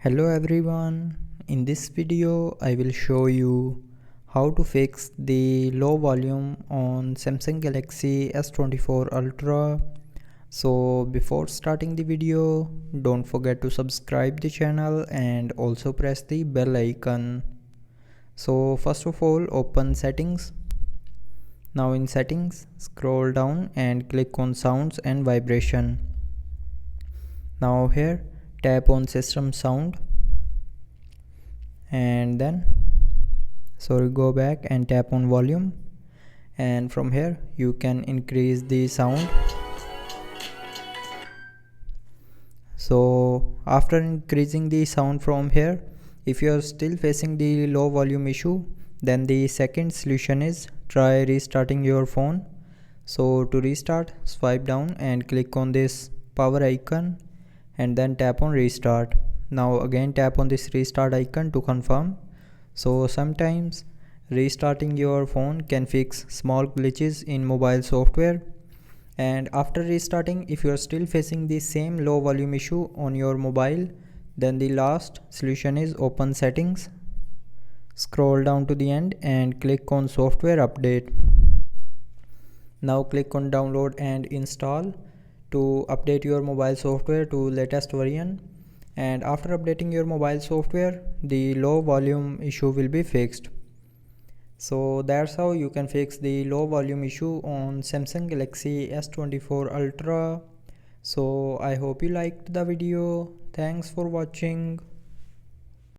Hello everyone, in this video I will show you how to fix the low volume on Samsung Galaxy S24 Ultra. So before starting the video, don't forget to subscribe the channel and also press the bell icon. So first of all, open settings. Now in settings, scroll down and click on sounds and vibration. Now here tap on system sound and then go back and tap on volume, and from here you can increase the sound. So after increasing the sound from here, if you are still facing the low volume issue, then the second solution is try restarting your phone. So to restart, swipe down and click on this power icon and then tap on restart. Now again tap on this restart icon to confirm. So sometimes restarting your phone can fix small glitches in mobile software. And after restarting, if you are still facing the same low volume issue on your mobile, then the last solution is open settings, scroll down to the end and click on software update. Now click on download and install to update your mobile software to latest version, and after updating your mobile software, the low volume issue will be fixed. So that's how you can fix the low volume issue on Samsung Galaxy S24 Ultra. So I hope you liked the video. Thanks for watching.